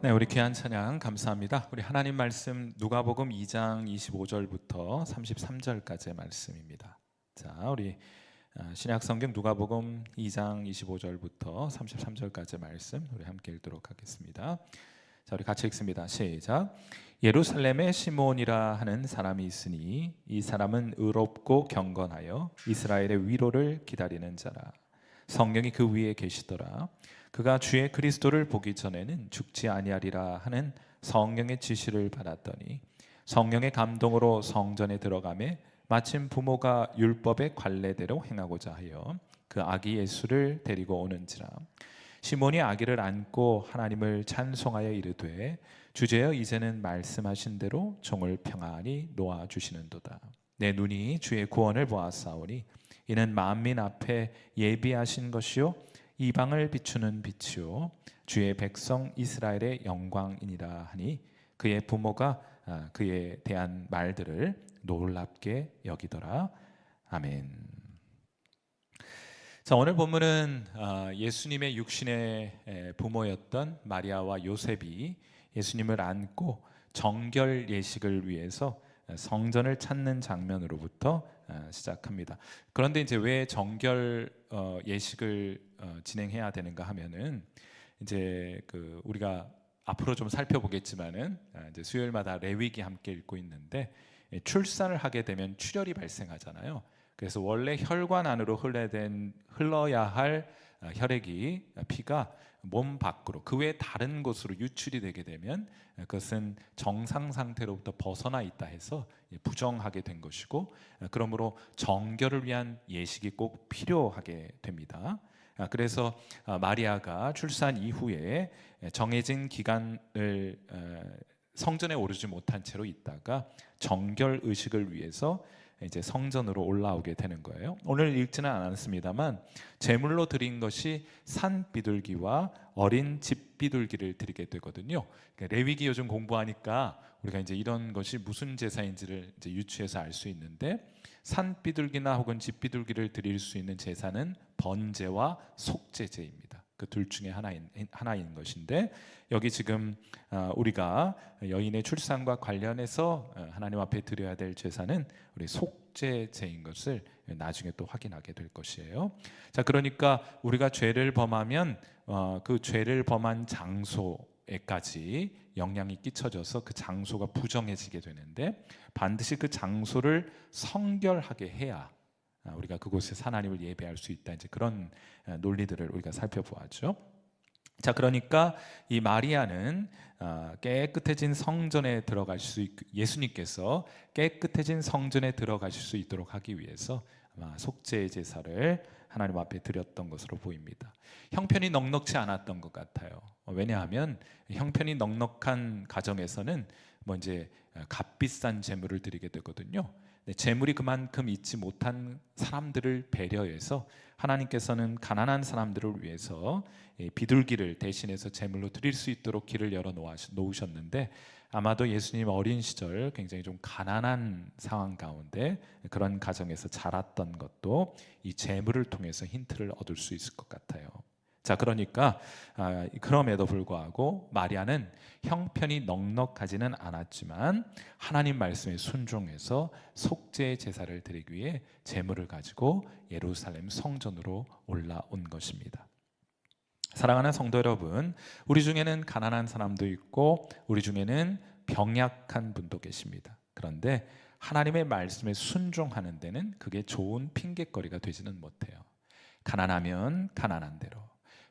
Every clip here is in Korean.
네, 우리 귀한 찬양 감사합니다. 우리 하나님 말씀 누가복음 2장 25절부터 33절까지의 말씀입니다. 자, 우리 신약 성경 누가복음 2장 25절부터 33절까지의 말씀 우리 함께 읽도록 하겠습니다. 자, 우리 같이 읽습니다. 시작. 예루살렘에 시므온이라 하는 사람이 있으니 이 사람은 의롭고 경건하여 이스라엘의 위로를 기다리는 자라. 성령이 그 위에 계시더라. 그가 주의 그리스도를 보기 전에는 죽지 아니하리라 하는 성령의 지시를 받았더니 성령의 감동으로 성전에 들어가매 마침 부모가 율법의 관례대로 행하고자 하여 그 아기 예수를 데리고 오는지라. 시몬이 아기를 안고 하나님을 찬송하여 이르되 주제여 이제는 말씀하신 대로 종을 평안히 놓아 주시는도다. 내 눈이 주의 구원을 보았사오니 이는 만민 앞에 예비하신 것이요 이방을 비추는 빛이요 주의 백성 이스라엘의 영광이니라 하니 그의 부모가 그에 대한 말들을 놀랍게 여기더라. 아멘. 자, 오늘 본문은 예수님의 육신의 부모였던 마리아와 요셉이 예수님을 안고 정결 예식을 위해서 성전을 찾는 장면으로부터 시작합니다. 그런데 이제 왜 정결 예식을 진행해야 되는가 하면은 이제 우리가 앞으로 좀 살펴보겠지만은 이제 수요일마다 레위기 함께 읽고 있는데 출산을 하게 되면 출혈이 발생하잖아요. 그래서 원래 혈관 안으로 흘러야 할 혈액이 피가 몸 밖으로 그 외 다른 곳으로 유출이 되게 되면 그것은 정상 상태로부터 벗어나 있다 해서 부정하게 된 것이고, 그러므로 정결을 위한 예식이 꼭 필요하게 됩니다. 그래서 마리아가 출산 이후에 정해진 기간을 성전에 오르지 못한 채로 있다가 정결 의식을 위해서 이제 성전으로 올라오게 되는 거예요. 오늘 읽지는 않았습니다만 제물로 드린 것이 산 비둘기와 어린 집 비둘기를 드리게 되거든요. 그러니까 레위기 요즘 공부하니까 우리가 이제 이런 것이 무슨 제사인지를 이제 유추해서 알 수 있는데, 산 비둘기나 혹은 집 비둘기를 드릴 수 있는 제사는 번제와 속죄제입니다. 그 둘 중에 하나인 것인데, 여기 지금 우리가 여인의 출산과 관련해서 하나님 앞에 드려야 될 제사는 우리 속죄제인 것을 나중에 또 확인하게 될 것이에요. 자, 그러니까 우리가 죄를 범하면 그 죄를 범한 장소에까지 영향이 끼쳐져서 그 장소가 부정해지게 되는데, 반드시 그 장소를 성결하게 해야 우리가 그곳에서 하나님을 예배할 수 있다. 이제 그런 논리들을 우리가 살펴보았죠. 자, 그러니까 이 마리아는 깨끗해진 성전에 들어갈 수 예수님께서 깨끗해진 성전에 들어가실 수 있도록 하기 위해서 아마 속죄 제사를 하나님 앞에 드렸던 것으로 보입니다. 형편이 넉넉지 않았던 것 같아요. 왜냐하면 형편이 넉넉한 가정에서는 이제 값비싼 제물을 드리게 되거든요. 재물이 그만큼 있지 못한 사람들을 배려해서 하나님께서는 가난한 사람들을 위해서 비둘기를 대신해서 제물로 드릴 수 있도록 길을 열어 놓으셨는데, 아마도 예수님 어린 시절 굉장히 좀 가난한 상황 가운데 그런 가정에서 자랐던 것도 이 제물을 통해서 힌트를 얻을 수 있을 것 같아요. 자, 그러니까 그럼에도 불구하고 마리아는 형편이 넉넉하지는 않았지만 하나님 말씀에 순종해서 속죄 제사를 드리기 위해 제물을 가지고 예루살렘 성전으로 올라온 것입니다. 사랑하는 성도 여러분, 우리 중에는 가난한 사람도 있고 우리 중에는 병약한 분도 계십니다. 그런데 하나님의 말씀에 순종하는 데는 그게 좋은 핑계거리가 되지는 못해요. 가난하면 가난한 대로,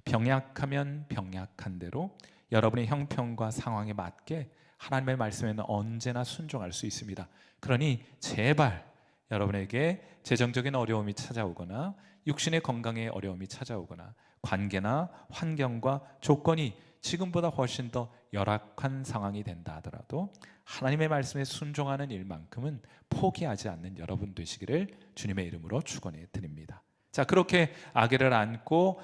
병약하면 병약한 대로 여러분의 형편과 상황에 맞게 하나님의 말씀에는 언제나 순종할 수 있습니다. 그러니 제발 여러분에게 재정적인 어려움이 찾아오거나 육신의 건강에 어려움이 찾아오거나 관계나 환경과 조건이 지금보다 훨씬 더 열악한 상황이 된다 하더라도 하나님의 말씀에 순종하는 일만큼은 포기하지 않는 여러분 되시기를 주님의 이름으로 축원해 드립니다. 자, 그렇게 아기를 안고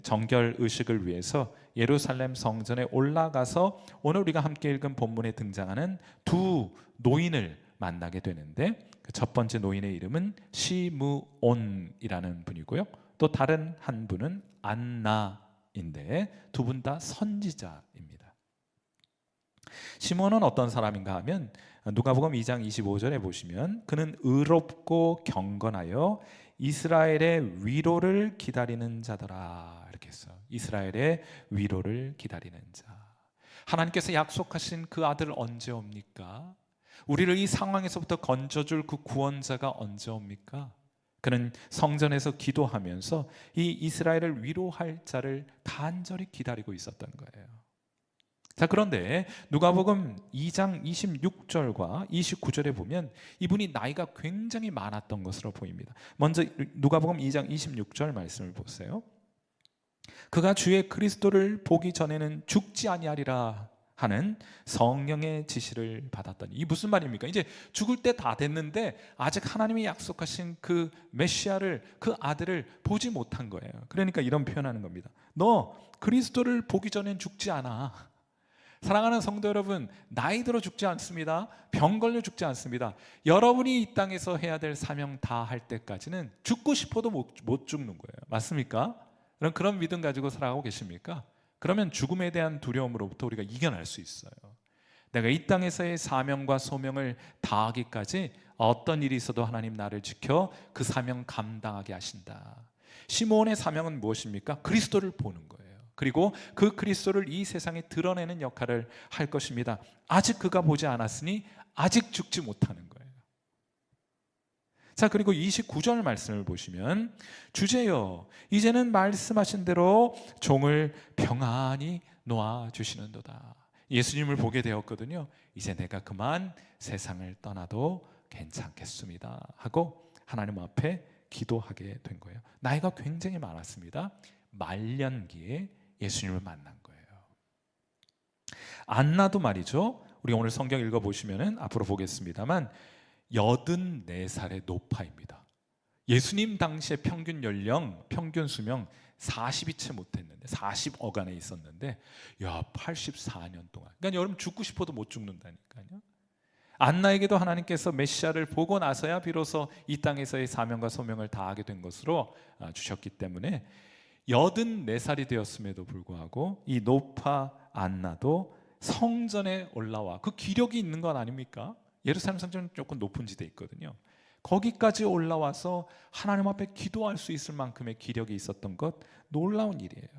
정결 의식을 위해서 예루살렘 성전에 올라가서 오늘 우리가 함께 읽은 본문에 등장하는 두 노인을 만나게 되는데, 그 첫 번째 노인의 이름은 시므온이라는 분이고요, 또 다른 한 분은 안나인데 두 분 다 선지자입니다. 시몬은 어떤 사람인가 하면 누가복음 2장 25절에 보시면 그는 의롭고 경건하여 이스라엘의 위로를 기다리는 자더라 이렇게 했어요. 이스라엘의 위로를 기다리는 자. 하나님께서 약속하신 그 아들 언제 옵니까? 우리를 이 상황에서부터 건져줄 그 구원자가 언제 옵니까? 그는 성전에서 기도하면서 이 이스라엘을 위로할 자를 간절히 기다리고 있었던 거예요. 자, 그런데 누가복음 2장 26절과 29절에 보면 이분이 나이가 굉장히 많았던 것으로 보입니다. 먼저 누가복음 2장 26절 말씀을 보세요. 그가 주의 그리스도를 보기 전에는 죽지 아니하리라 하는 성령의 지시를 받았더니, 이 무슨 말입니까? 이제 죽을 때 다 됐는데 아직 하나님이 약속하신 그 메시아를, 그 아들을 보지 못한 거예요. 그러니까 이런 표현하는 겁니다. 너 그리스도를 보기 전엔 죽지 않아. 사랑하는 성도 여러분, 나이 들어 죽지 않습니다. 병 걸려 죽지 않습니다. 여러분이 이 땅에서 해야 될 사명 다 할 때까지는 죽고 싶어도 못 죽는 거예요. 맞습니까? 그런 믿음 가지고 살아가고 계십니까? 그러면 죽음에 대한 두려움으로부터 우리가 이겨낼 수 있어요. 내가 이 땅에서의 사명과 소명을 다하기까지 어떤 일이 있어도 하나님 나를 지켜 그 사명 감당하게 하신다. 시몬의 사명은 무엇입니까? 그리스도를 보는 거예요. 그리고 그 그리스도를 이 세상에 드러내는 역할을 할 것입니다. 아직 그가 보지 않았으니 아직 죽지 못하는 거예요. 자, 그리고 29절 말씀을 보시면 주제여 이제는 말씀하신 대로 종을 평안히 놓아주시는도다. 예수님을 보게 되었거든요. 이제 내가 그만 세상을 떠나도 괜찮겠습니다 하고 하나님 앞에 기도하게 된 거예요. 나이가 굉장히 많았습니다. 말년기에 예수님을 만난 거예요. 안나도 말이죠. 우리 오늘 성경 읽어보시면 앞으로 보겠습니다만 84살의 노파입니다. 예수님 당시의 평균 연령, 평균 수명 40이 채 못했는데 40억 안에 있었는데 84년 동안, 그러니까 여러분 죽고 싶어도 못 죽는다니까요. 안나에게도 하나님께서 메시아를 보고 나서야 비로소 이 땅에서의 사명과 소명을 다하게 된 것으로 주셨기 때문에 84살이 되었음에도 불구하고 이 노파 안나도 성전에 올라와, 그 기력이 있는 건 아닙니까? 예루살렘 성전은 조금 높은 지대에 있거든요. 거기까지 올라와서 하나님 앞에 기도할 수 있을 만큼의 기력이 있었던 것, 놀라운 일이에요.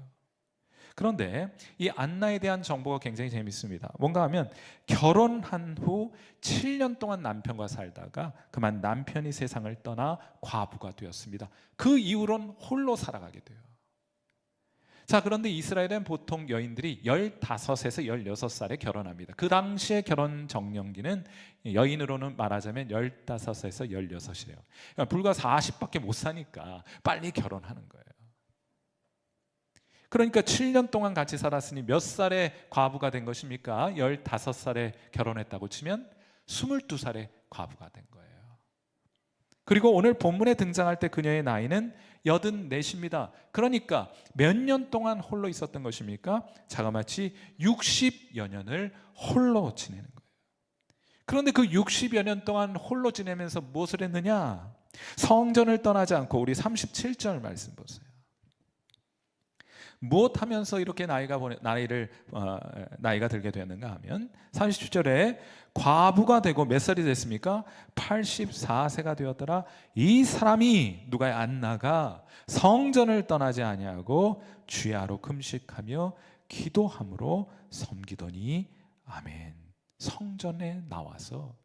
그런데 이 안나에 대한 정보가 굉장히 재밌습니다. 뭔가 하면 결혼한 후 7년 동안 남편과 살다가 그만 남편이 세상을 떠나 과부가 되었습니다. 그 이후로는 홀로 살아가게 돼요. 자, 그런데 이스라엘은 보통 여인들이 15에서 16살에 결혼합니다. 그 당시의 결혼 정년기는 여인으로는 말하자면 15에서 16이에요. 그러니까 불과 40밖에 못 사니까 빨리 결혼하는 거예요. 그러니까 7년 동안 같이 살았으니 몇 살에 과부가 된 것입니까? 15살에 결혼했다고 치면 22살에 과부가 된 거예요. 그리고 오늘 본문에 등장할 때 그녀의 나이는 84입니다. 그러니까 몇 년 동안 홀로 있었던 것입니까? 자그마치 60여 년을 홀로 지내는 거예요. 그런데 그 60여 년 동안 홀로 지내면서 무엇을 했느냐? 성전을 떠나지 않고, 우리 37절 말씀 보세요. 무엇하면서 이렇게 나이가 들게 되었는가 하면 37절에 과부가 되고 몇 살이 됐습니까? 84세가 되었더라. 이 사람이, 누가의 안나가 성전을 떠나지 아니하고 주야로 금식하며 기도함으로 섬기더니 아멘. 성전에 나와서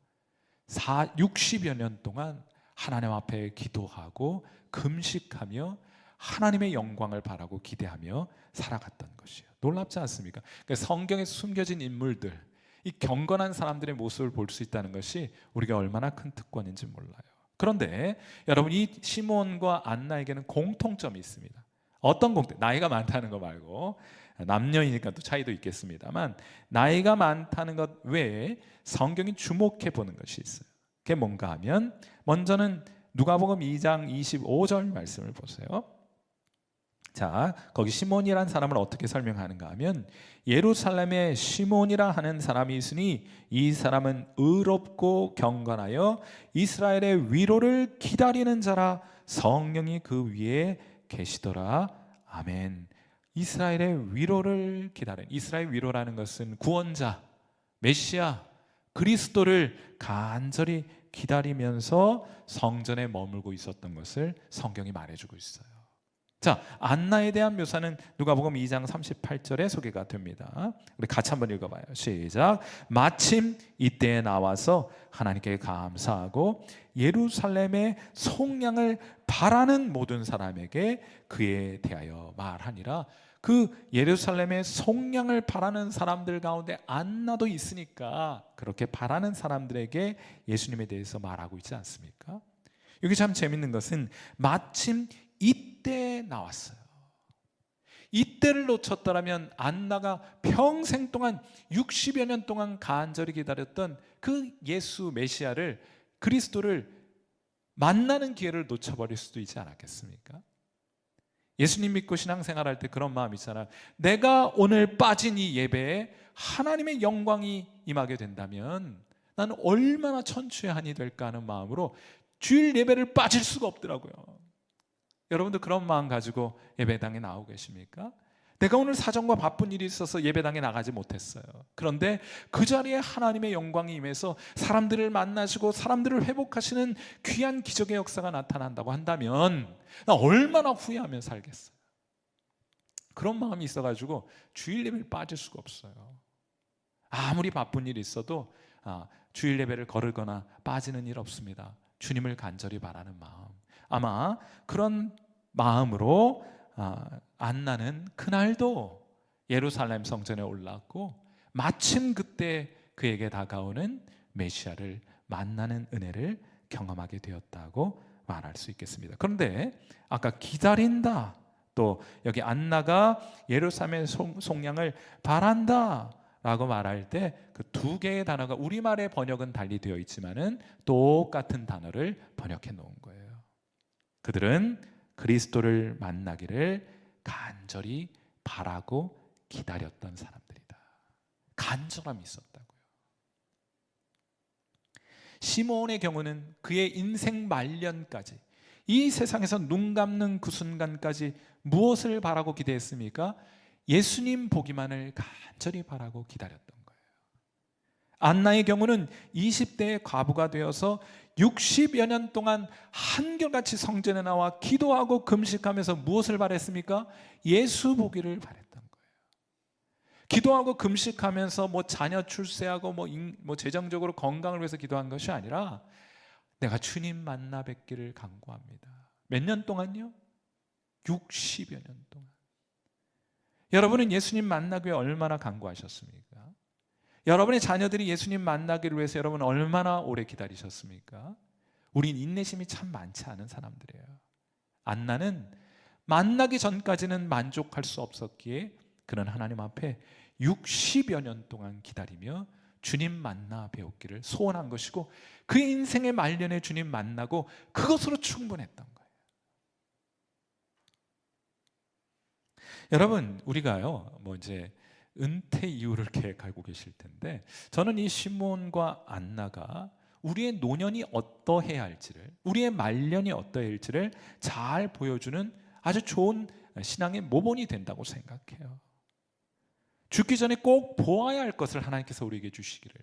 60여 년 동안 하나님 앞에 기도하고 금식하며 하나님의 영광을 바라고 기대하며 살아갔던 것이에요. 놀랍지 않습니까? 그러니까 성경에 숨겨진 인물들, 이 경건한 사람들의 모습을 볼 수 있다는 것이 우리가 얼마나 큰 특권인지 몰라요. 그런데 여러분, 이 시몬과 안나에게는 공통점이 있습니다. 어떤 나이가 많다는 거 말고, 남녀이니까 또 차이도 있겠습니다만, 나이가 많다는 것 외에 성경이 주목해 보는 것이 있어요. 그게 뭔가 하면, 먼저는 누가복음 2장 25절 말씀을 보세요. 자, 거기 시몬이란 사람을 어떻게 설명하는가 하면, 예루살렘에 시몬이라 하는 사람이 있으니 이 사람은 의롭고 경건하여 이스라엘의 위로를 기다리는 자라. 성령이 그 위에 계시더라. 아멘. 이스라엘의 위로를 기다리는, 이스라엘 위로라는 것은 구원자, 메시아 그리스도를 간절히 기다리면서 성전에 머물고 있었던 것을 성경이 말해주고 있어요. 자, 안나에 대한 묘사는 누가복음 2장 38절에 소개가 됩니다. 우리 같이 한번 읽어봐요. 시작. 마침 이때에 나와서 하나님께 감사하고 예루살렘의 속량을 바라는 모든 사람에게 그에 대하여 말하니라. 그 예루살렘의 속량을 바라는 사람들 가운데 안나도 있으니까 그렇게 바라는 사람들에게 예수님에 대해서 말하고 있지 않습니까? 여기 참 재밌는 것은 마침 이때 나왔어요. 이때를 놓쳤더라면 안나가 평생 동안 60여 년 동안 간절히 기다렸던 그 예수 메시아를, 그리스도를 만나는 기회를 놓쳐버릴 수도 있지 않았겠습니까? 예수님 믿고 신앙생활할 때 그런 마음 있잖아요. 내가 오늘 빠진 이 예배에 하나님의 영광이 임하게 된다면 나는 얼마나 천추의 한이 될까 하는 마음으로 주일 예배를 빠질 수가 없더라고요. 여러분도 그런 마음 가지고 예배당에 나오고 계십니까? 내가 오늘 사정과 바쁜 일이 있어서 예배당에 나가지 못했어요. 그런데 그 자리에 하나님의 영광이 임해서 사람들을 만나시고 사람들을 회복하시는 귀한 기적의 역사가 나타난다고 한다면 나 얼마나 후회하며 살겠어요. 그런 마음이 있어가지고 주일 예배를 빠질 수가 없어요. 아무리 바쁜 일이 있어도 주일 예배를 거르거나 빠지는 일 없습니다. 주님을 간절히 바라는 마음. 아마 그런 마음으로 안나는 그날도 예루살렘 성전에 올랐고 마침 그때 그에게 다가오는 메시아를 만나는 은혜를 경험하게 되었다고 말할 수 있겠습니다. 그런데 아까 기다린다, 또 여기 안나가 예루살렘의 속량을 바란다 라고 말할 때 그 두 개의 단어가 우리말의 번역은 달리 되어 있지만은 똑같은 단어를 번역해 놓은 거예요. 그들은 그리스도를 만나기를 간절히 바라고 기다렸던 사람들이다. 간절함이 있었다고요. 시므온의 경우는 그의 인생 말년까지, 이 세상에서 눈 감는 그 순간까지 무엇을 바라고 기대했습니까? 예수님 보기만을 간절히 바라고 기다렸던 거예요. 안나의 경우는 20대의 과부가 되어서 60여 년 동안 한결같이 성전에 나와 기도하고 금식하면서 무엇을 바랬습니까? 예수 보기를 바랬던 거예요. 기도하고 금식하면서 자녀 출세하고 재정적으로 건강을 위해서 기도한 것이 아니라 내가 주님 만나 뵙기를 간구합니다. 몇 년 동안요? 60여 년 동안. 여러분은 예수님 만나기 위해 얼마나 간구하셨습니까? 여러분의 자녀들이 예수님 만나기를 위해서 여러분 얼마나 오래 기다리셨습니까? 우린 인내심이 참 많지 않은 사람들이에요. 안나는 만나기 전까지는 만족할 수 없었기에 그는 하나님 앞에 60여 년 동안 기다리며 주님 만나 배웠기를 소원한 것이고 그 인생의 말년에 주님 만나고 그것으로 충분했던 거예요. 여러분, 우리가요 이제 은퇴 이후를 계획하고 계실 텐데 저는 이 시므온과 안나가 우리의 노년이 어떠해야 할지를, 우리의 말년이 어떠해야 할지를 잘 보여주는 아주 좋은 신앙의 모본이 된다고 생각해요. 죽기 전에 꼭 보아야 할 것을 하나님께서 우리에게 주시기를,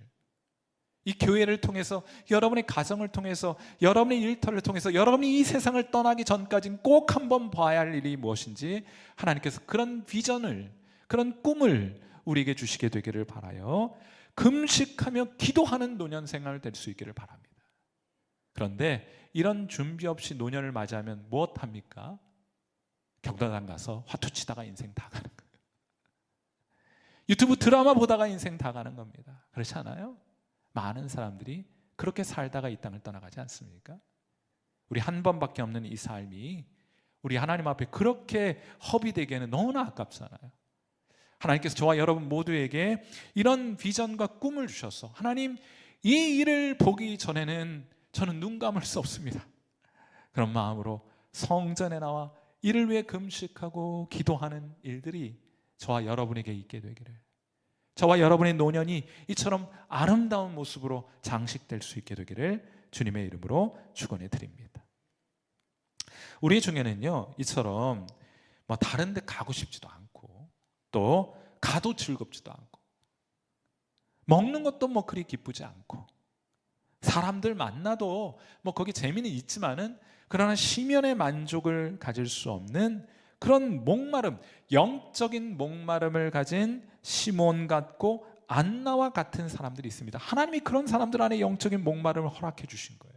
이 교회를 통해서, 여러분의 가정을 통해서, 여러분의 일터를 통해서, 여러분이 이 세상을 떠나기 전까지는 꼭 한번 봐야 할 일이 무엇인지 하나님께서 그런 비전을, 그런 꿈을 우리에게 주시게 되기를 바라요. 금식하며 기도하는 노년 생활을 될 수 있기를 바랍니다. 그런데 이런 준비 없이 노년을 맞이하면 무엇합니까? 경단장 가서 화투 치다가 인생 다 가는 거예요. 유튜브 드라마 보다가 인생 다 가는 겁니다. 그렇지 않아요? 많은 사람들이 그렇게 살다가 이 땅을 떠나가지 않습니까? 우리 한 번밖에 없는 이 삶이 우리 하나님 앞에 그렇게 허비되기에는 너무나 아깝잖아요. 하나님께서 저와 여러분 모두에게 이런 비전과 꿈을 주셔서 하나님, 이 일을 보기 전에는 저는 눈 감을 수 없습니다. 그런 마음으로 성전에 나와 이를 위해 금식하고 기도하는 일들이 저와 여러분에게 있게 되기를, 저와 여러분의 노년이 이처럼 아름다운 모습으로 장식될 수 있게 되기를 주님의 이름으로 축원해 드립니다. 우리 중에는요 이처럼 다른 데 가고 싶지도 않고 또 가도 즐겁지도 않고 먹는 것도 뭐 그리 기쁘지 않고, 사람들 만나도 뭐 거기 재미는 있지만은 그러나 심연의 만족을 가질 수 없는 그런 목마름, 영적인 목마름을 가진 시몬 같고 안나와 같은 사람들이 있습니다. 하나님이 그런 사람들 안에 영적인 목마름을 허락해 주신 거예요.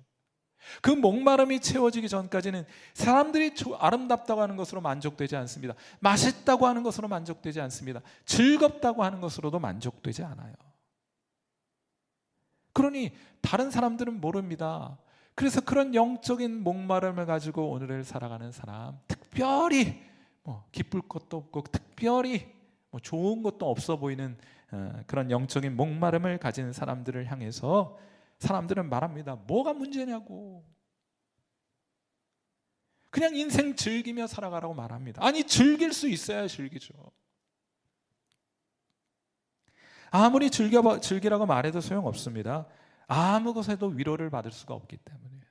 그 목마름이 채워지기 전까지는 사람들이 아름답다고 하는 것으로 만족되지 않습니다. 맛있다고 하는 것으로 만족되지 않습니다. 즐겁다고 하는 것으로도 만족되지 않아요. 그러니 다른 사람들은 모릅니다. 그래서 그런 영적인 목마름을 가지고 오늘을 살아가는 사람, 특별히 뭐 기쁠 것도 없고 특별히 뭐 좋은 것도 없어 보이는 그런 영적인 목마름을 가진 사람들을 향해서 사람들은 말합니다. 뭐가 문제냐고. 그냥 인생 즐기며 살아가라고 말합니다. 아니, 즐길 수 있어야 즐기죠. 아무리 즐기라고 말해도 소용없습니다. 아무 것에도 위로를 받을 수가 없기 때문이에요.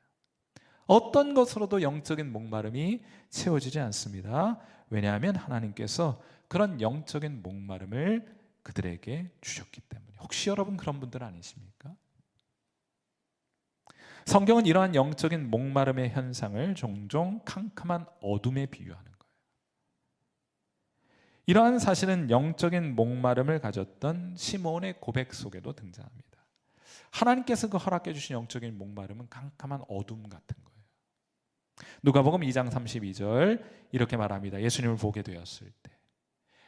어떤 것으로도 영적인 목마름이 채워지지 않습니다. 왜냐하면 하나님께서 그런 영적인 목마름을 그들에게 주셨기 때문에. 혹시 여러분 그런 분들 아니십니까? 성경은 이러한 영적인 목마름의 현상을 종종 캄캄한 어둠에 비유하는 거예요. 이러한 사실은 영적인 목마름을 가졌던 시몬의 고백 속에도 등장합니다. 하나님께서 그 허락해 주신 영적인 목마름은 캄캄한 어둠 같은 거예요. 누가복음 2장 32절 이렇게 말합니다. 예수님을 보게 되었을 때,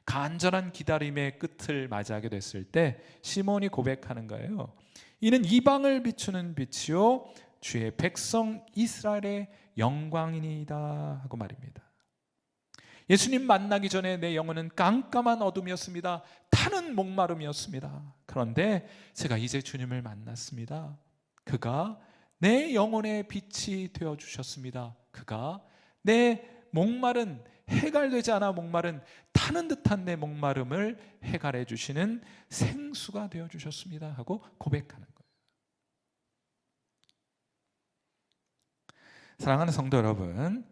간절한 기다림의 끝을 맞이하게 됐을 때 시몬이 고백하는 거예요. 이는 이방을 비추는 빛이요 주의 백성 이스라엘의 영광이니이다 하고 말입니다. 예수님 만나기 전에 내 영혼은 깜깜한 어둠이었습니다. 타는 목마름이었습니다. 그런데 제가 이제 주님을 만났습니다. 그가 내 영혼의 빛이 되어주셨습니다. 그가 내 목마른, 해갈되지 않아 목마른 타는 듯한 내 목마름을 해갈해 주시는 생수가 되어주셨습니다 하고 고백하는 거예요. 사랑하는 성도 여러분,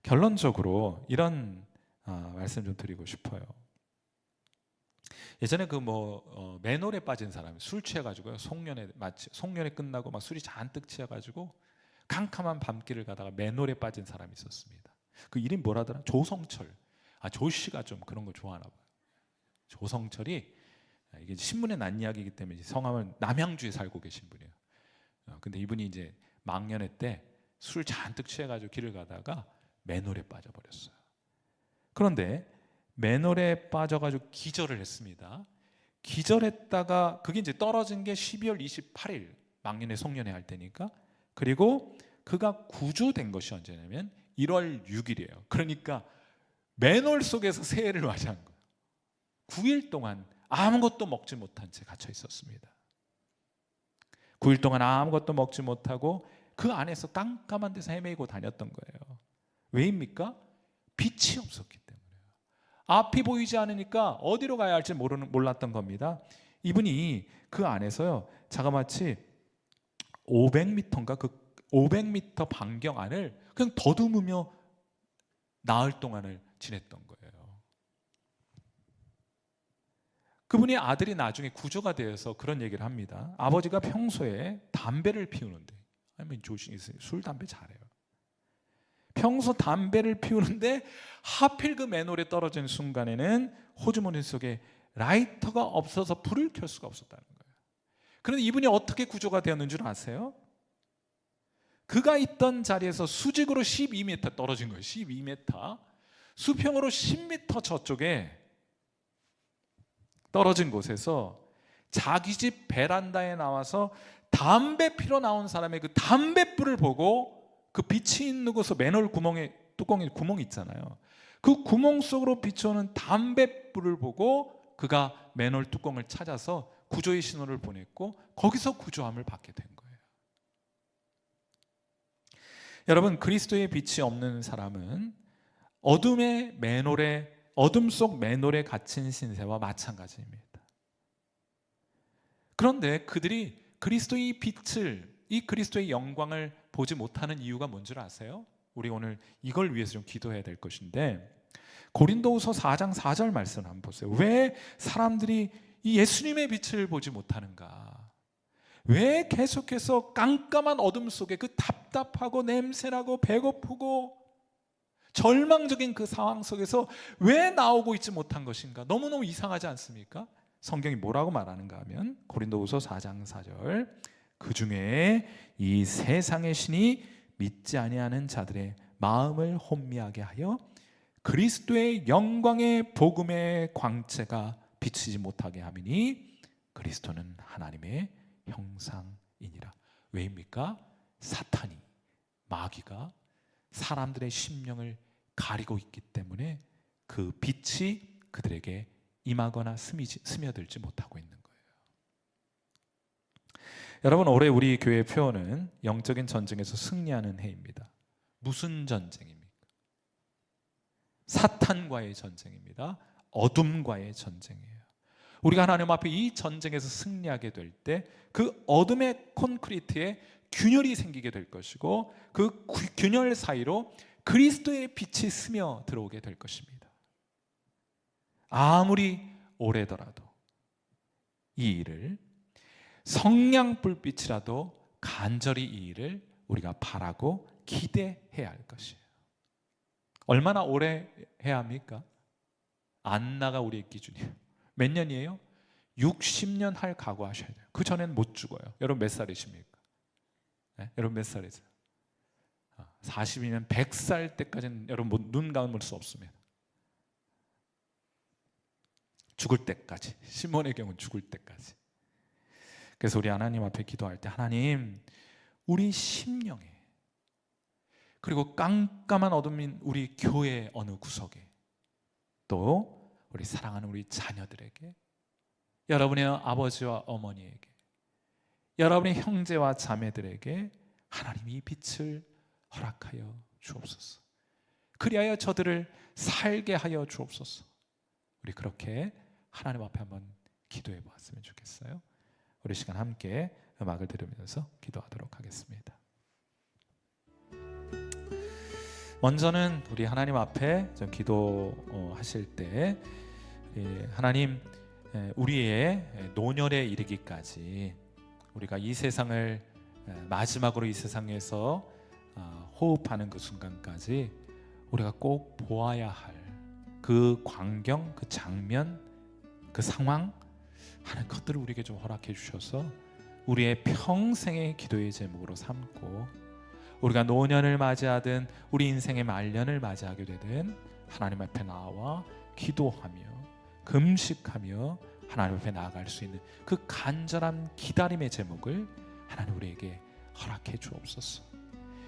결론적으로 이런 말씀 좀 드리고 싶어요. 예전에 맨홀에 빠진 사람이 술 취해가지고요, 송년회 끝나고 막 술이 잔뜩 취해가지고 캄캄한 밤길을 가다가 맨홀에 빠진 사람이 있었습니다. 그 이름 뭐라더라? 조성철. 조씨가 좀 그런 거 좋아하나 봐요. 조성철이, 이게 신문에 난 이야기이기 때문에 성함은 남양주에 살고 계신 분이에요. 근데 이분이 이제 망년회 때 술 잔뜩 취해가지고 길을 가다가 맨홀에 빠져버렸어요. 그런데 맨홀에 빠져가지고 기절을 했습니다. 기절했다가 그게 이제 떨어진 게 12월 28일 망년회 송년회 할 때니까, 그리고 그가 구조된 것이 언제냐면 1월 6일이에요. 그러니까 맨홀 속에서 새해를 맞이한 거예요. 9일 동안 아무것도 먹지 못한 채 갇혀 있었습니다. 9일 동안 아무것도 먹지 못하고 그 안에서 깜깜한 데서 헤매고 다녔던 거예요. 왜입니까? 빛이 없었기 때문에요. 앞이 보이지 않으니까 어디로 가야 할지 몰랐던 겁니다. 이분이 그 안에서요, 자그마치 500m인가 그 500m 반경 안을 그냥 더듬으며 나흘 동안을 지냈던 거예요. 그분의 아들이 나중에 구조가 되어서 그런 얘기를 합니다. 아버지가 평소에 담배를 피우는데, 술 담배 잘해요. 평소 담배를 피우는데 하필 그 맨홀에 떨어진 순간에는 호주머니 속에 라이터가 없어서 불을 켤 수가 없었다는 거예요. 그런데 이분이 어떻게 구조가 되었는 줄 아세요? 그가 있던 자리에서 수직으로 12m 떨어진 거예요. 12m. 수평으로 10m 저쪽에 떨어진 곳에서 자기 집 베란다에 나와서 담배 피러 나온 사람의 그 담뱃불을 보고, 그 빛이 있는 곳에 맨홀 뚜껑에 구멍이 있잖아요. 그 구멍 속으로 비춰오는 담뱃불을 보고 그가 맨홀 뚜껑을 찾아서 구조의 신호를 보냈고, 거기서 구조함을 받게 된 거예요. 여러분, 그리스도의 빛이 없는 사람은 어둠 속 맨홀에 갇힌 신세와 마찬가지입니다. 그런데 그들이 그리스도의 빛을, 이 그리스도의 영광을 보지 못하는 이유가 뭔 줄 아세요? 우리 오늘 이걸 위해서 좀 기도해야 될 것인데, 고린도후서 4장 4절 말씀을 한번 보세요. 왜 사람들이 이 예수님의 빛을 보지 못하는가? 왜 계속해서 깜깜한 어둠 속에 그 답답하고 냄새나고 배고프고 절망적인 그 상황 속에서 왜 나오고 있지 못한 것인가? 너무너무 이상하지 않습니까? 성경이 뭐라고 말하는가 하면 고린도후서 4장 4절, 그 중에 이 세상의 신이 믿지 아니하는 자들의 마음을 혼미하게 하여 그리스도의 영광의 복음의 광채가 비치지 못하게 함이니 그리스도는 하나님의 형상이니라. 왜입니까? 사탄이, 마귀가 사람들의 심령을 가리고 있기 때문에 그 빛이 그들에게 임하거나 스며들지 못하고 있는 거예요. 여러분, 올해 우리 교회 표어는 영적인 전쟁에서 승리하는 해입니다. 무슨 전쟁입니까? 사탄과의 전쟁입니다. 어둠과의 전쟁이에요. 우리가 하나님 앞에 이 전쟁에서 승리하게 될 때 그 어둠의 콘크리트에 균열이 생기게 될 것이고 그 균열 사이로 그리스도의 빛이 스며 들어오게 될 것입니다. 아무리 오래더라도 이 일을, 성냥불빛이라도 간절히 이 일을 우리가 바라고 기대해야 할 것이에요. 얼마나 오래 해야 합니까? 안나가 우리의 기준이에요. 몇 년이에요? 60년 할 각오하셔야 돼요. 그 전에는 못 죽어요. 여러분 몇 살이십니까? 네? 여러분 몇 살이세요? 40이면 100살 때까지는 여러분 눈 감을 수 없습니다. 죽을 때까지. 시몬의 경우는 죽을 때까지. 그래서 우리 하나님 앞에 기도할 때, 하나님, 우리 심령에, 그리고 깜깜한 어둠인 우리 교회 어느 구석에, 또 우리 사랑하는 우리 자녀들에게, 여러분의 아버지와 어머니에게, 여러분의 형제와 자매들에게 하나님이 이 빛을 허락하여 주옵소서. 그리하여 저들을 살게 하여 주옵소서. 우리 그렇게 하나님 앞에 한번 기도해 보았으면 좋겠어요. 우리 시간 함께 음악을 들으면서 기도하도록 하겠습니다. 먼저는 우리 하나님 앞에 좀 기도하실 때, 하나님, 우리의 노년에 이르기까지 우리가 이 세상을 마지막으로 이 세상에서 호흡하는 그 순간까지 우리가 꼭 보아야 할 그 광경, 그 장면, 그 상황, 하는 것들을 우리에게 좀 허락해 주셔서 우리의 평생의 기도의 제목으로 삼고, 우리가 노년을 맞이하든 우리 인생의 말년을 맞이하게 되든 하나님 앞에 나와 기도하며 금식하며 하나님 앞에 나아갈 수 있는 그 간절한 기다림의 제목을 하나님 우리에게 허락해 주옵소서.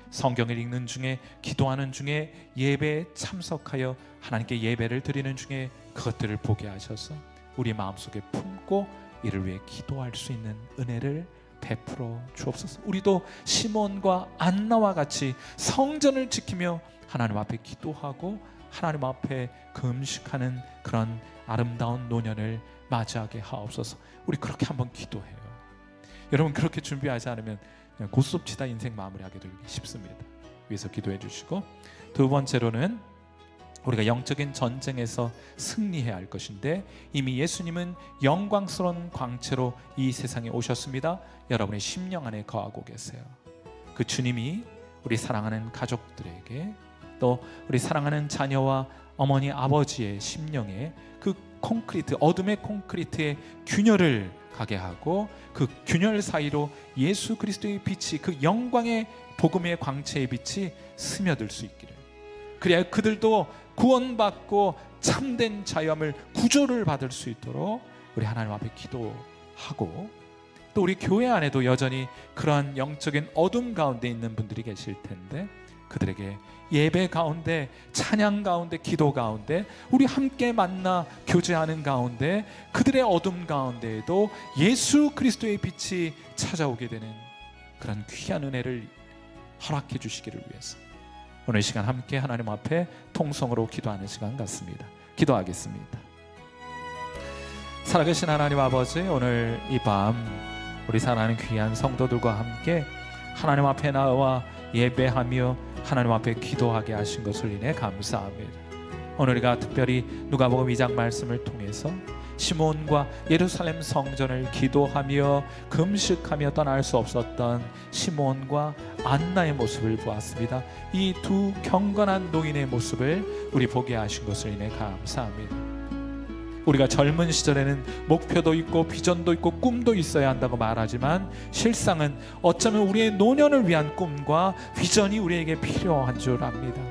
성경을 읽는 중에, 기도하는 중에, 예배에 참석하여 하나님께 예배를 드리는 중에 그것들을 보게 하셔서 우리 마음속에 품고 이를 위해 기도할 수 있는 은혜를 베풀어 주옵소서. 우리도 시몬과 안나와 같이 성전을 지키며 하나님 앞에 기도하고 하나님 앞에 금식하는 그런 아름다운 노년을 맞이하게 하옵소서. 우리 그렇게 한번 기도해요. 여러분, 그렇게 준비하지 않으면 그냥 고스톱치다 인생 마무리하게 되기 쉽습니다. 위해서 기도해 주시고, 두 번째로는 우리가 영적인 전쟁에서 승리해야 할 것인데, 이미 예수님은 영광스러운 광채로 이 세상에 오셨습니다. 여러분의 심령 안에 거하고 계세요. 그 주님이 우리 사랑하는 가족들에게, 또 우리 사랑하는 자녀와 어머니 아버지의 심령에 그 콘크리트, 어둠의 콘크리트의 균열을 가게 하고 그 균열 사이로 예수 그리스도의 빛이, 그 영광의 복음의 광채의 빛이 스며들 수 있기를, 그래야 그들도 구원받고 참된 자유함을, 구조를 받을 수 있도록 우리 하나님 앞에 기도하고, 또 우리 교회 안에도 여전히 그러한 영적인 어둠 가운데 있는 분들이 계실 텐데 그들에게 예배 가운데, 찬양 가운데, 기도 가운데 우리 함께 만나 교제하는 가운데 그들의 어둠 가운데에도 예수 그리스도의 빛이 찾아오게 되는 그런 귀한 은혜를 허락해 주시기를 위해서 오늘 시간 함께 하나님 앞에 통성으로 기도하는 시간 같습니다. 기도하겠습니다. 살아계신 하나님 아버지, 오늘 이 밤 우리 사랑하는 귀한 성도들과 함께 하나님 앞에 나와 예배하며 하나님 앞에 기도하게 하신 것을 인해 감사합니다. 오늘 우리가 특별히 누가복음 2장 말씀을 통해서 시몬과 예루살렘 성전을 기도하며 금식하며 떠날 수 없었던 시몬과 안나의 모습을 보았습니다. 이 두 경건한 노인의 모습을 우리 보게 하신 것을 인해 감사합니다. 우리가 젊은 시절에는 목표도 있고 비전도 있고 꿈도 있어야 한다고 말하지만 실상은 어쩌면 우리의 노년을 위한 꿈과 비전이 우리에게 필요한 줄 압니다.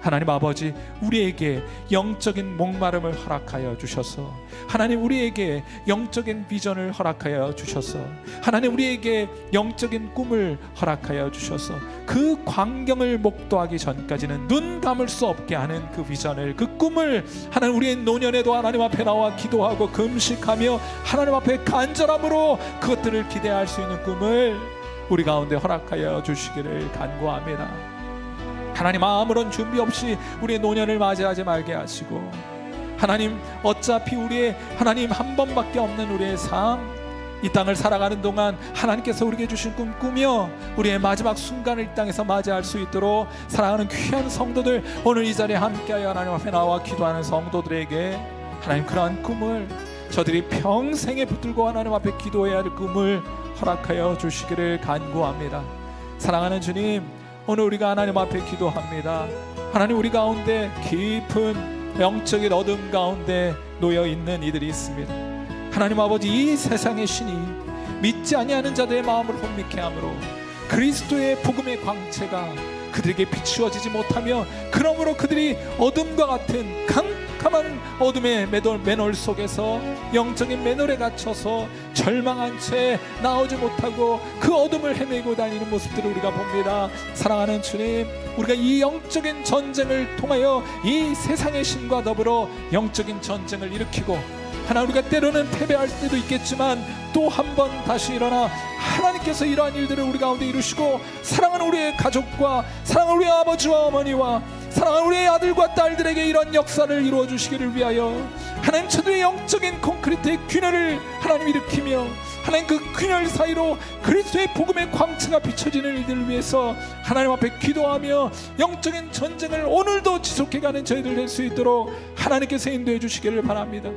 하나님 아버지, 우리에게 영적인 목마름을 허락하여 주셔서, 하나님 우리에게 영적인 비전을 허락하여 주셔서, 하나님 우리에게 영적인 꿈을 허락하여 주셔서 그 광경을 목도하기 전까지는 눈 감을 수 없게 하는 그 비전을, 그 꿈을 하나님 우리의 노년에도 하나님 앞에 나와 기도하고 금식하며 하나님 앞에 간절함으로 그것들을 기대할 수 있는 꿈을 우리 가운데 허락하여 주시기를 간구합니다. 하나님, 아무런 준비 없이 우리의 노년을 맞이하지 말게 하시고, 하나님 어차피 우리의 하나님 한 번밖에 없는 우리의 삶, 이 땅을 살아가는 동안 하나님께서 우리에게 주신 꿈 꾸며 우리의 마지막 순간을 이 땅에서 맞이할 수 있도록 사랑하는 귀한 성도들, 오늘 이 자리에 함께하여 하나님 앞에 나와 기도하는 성도들에게 하나님 그러한 꿈을, 저들이 평생에 붙들고 하나님 앞에 기도해야 할 꿈을 허락하여 주시기를 간구합니다. 사랑하는 주님, 오늘 우리가 하나님 앞에 기도합니다. 하나님, 우리 가운데 깊은 영적인 어둠 가운데 놓여 있는 이들이 있습니다. 하나님 아버지, 이 세상의 신이 믿지 아니하는 자들의 마음을 혼미케 함으로 그리스도의 복음의 광채가 그들에게 비추어지지 못하며, 그러므로 그들이 어둠과 같은 캄캄한 어둠의 매놀 속에서 영적인 매놀에 갇혀서 절망한 채 나오지 못하고 그 어둠을 헤매고 다니는 모습들을 우리가 봅니다. 사랑하는 주님, 우리가 이 영적인 전쟁을 통하여 이 세상의 신과 더불어 영적인 전쟁을 일으키고, 하나 우리가 때로는 패배할 때도 있겠지만 또 한 번 다시 일어나 하나님께서 이러한 일들을 우리 가운데 이루시고, 사랑하는 우리의 가족과 사랑하는 우리의 아버지와 어머니와 사랑하는 우리의 아들과 딸들에게 이런 역사를 이루어 주시기를 위하여 하나님, 저들의 영적인 콘크리트의 균열을 하나님 일으키며, 하나님 그 균열 사이로 그리스도의 복음의 광채가 비춰지는 일들을 위해서 하나님 앞에 기도하며 영적인 전쟁을 오늘도 지속해가는 저희들 될 수 있도록 하나님께서 인도해 주시기를 바랍니다.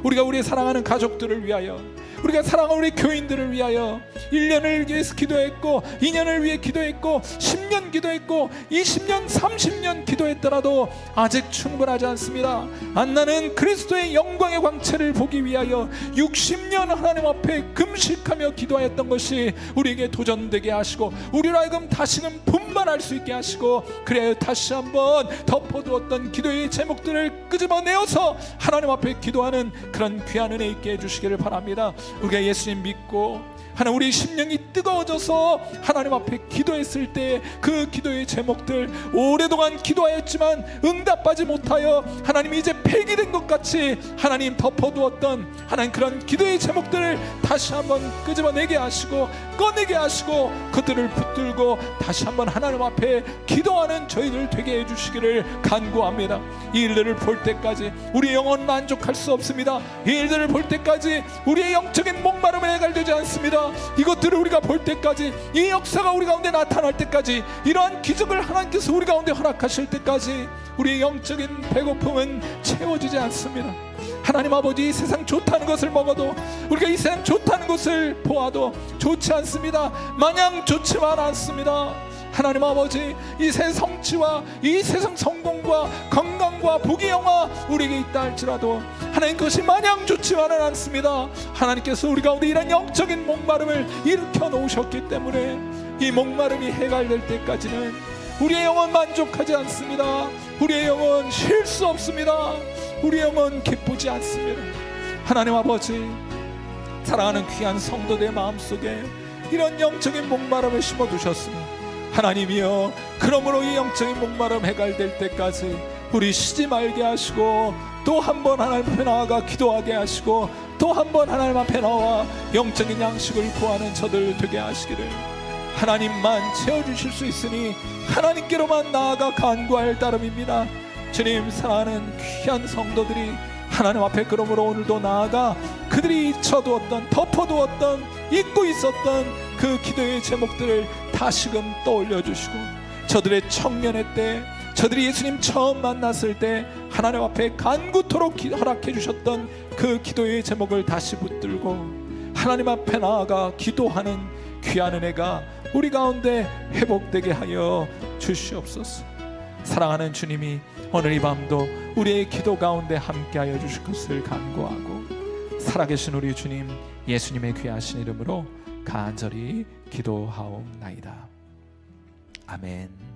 우리가 우리의 사랑하는 가족들을 위하여, 우리가 사랑하는 우리 교인들을 위하여 1년을 위해서 기도했고 2년을 위해 기도했고 10년 기도했고 20년 30년 기도했더라도 아직 충분하지 않습니다. 안나는 그리스도의 영광의 광채를 보기 위하여 60년 하나님 앞에 금식하며 기도하였던 것이 우리에게 도전되게 하시고, 우리로 하여금 다시금 분발할 수 있게 하시고, 그래야 다시 한번 덮어두었던 기도의 제목들을 끄집어내어서 하나님 앞에 기도하는 그런 귀한 은혜 있게 해주시기를 바랍니다. 우리가 예수님 믿고 하나님 우리 심령이 뜨거워져서 하나님 앞에 기도했을 때 그 기도의 제목들, 오랫동안 기도하였지만 응답하지 못하여 하나님 이제 폐기된 것 같이 하나님 덮어두었던 하나님 그런 기도의 제목들을 다시 한번 끄집어내게 하시고 꺼내게 하시고 그들을 붙들고 다시 한번 하나님 앞에 기도하는 저희들 되게 해주시기를 간구합니다. 이 일들을 볼 때까지 우리의 영혼 만족할 수 없습니다. 이 일들을 볼 때까지 우리의 영적인 목마름은 해결되지 않습니다. 이것들을 우리가 볼 때까지, 이 역사가 우리 가운데 나타날 때까지, 이러한 기적을 하나님께서 우리 가운데 허락하실 때까지 우리의 영적인 배고픔은 채워지지 않습니다. 하나님 아버지, 이 세상 좋다는 것을 먹어도, 우리가 이 세상 좋다는 것을 보아도 좋지 않습니다. 마냥 좋지만 않습니다. 하나님 아버지, 이 세상 성취와 이 세상 성공과 건강과 복의 영화 우리에게 있다 할지라도 하나님 그것이 마냥 좋지만은 않습니다. 하나님께서 우리 가운데 이런 영적인 목마름을 일으켜 놓으셨기 때문에 이 목마름이 해결될 때까지는 우리의 영혼 만족하지 않습니다. 우리의 영혼 쉴 수 없습니다. 우리의 영혼 기쁘지 않습니다. 하나님 아버지, 사랑하는 귀한 성도들의 마음속에 이런 영적인 목마름을 심어두셨으니 하나님이여, 그러므로 이 영적인 목마름 해결될 때까지 우리 쉬지 말게 하시고 또 한 번 하나님 앞에 나아가 기도하게 하시고 또 한 번 하나님 앞에 나와 영적인 양식을 구하는 저들 되게 하시기를, 하나님만 채워주실 수 있으니 하나님께로만 나아가 간구할 따름입니다. 주님, 사랑하는 귀한 성도들이 하나님 앞에 그러므로 오늘도 나아가 그들이 잊혀두었던, 덮어두었던, 잊고 있었던 그 기도의 제목들을 다시금 떠올려 주시고, 저들의 청년의 때, 저들이 예수님 처음 만났을 때 하나님 앞에 간구토록 허락해 주셨던 그 기도의 제목을 다시 붙들고 하나님 앞에 나아가 기도하는 귀한 은혜가 우리 가운데 회복되게 하여 주시옵소서. 사랑하는 주님이 오늘 이 밤도 우리의 기도 가운데 함께하여 주실 것을 간구하고 살아계신 우리 주님 예수님의 귀하신 이름으로 간절히 기도하옵나이다. 아멘.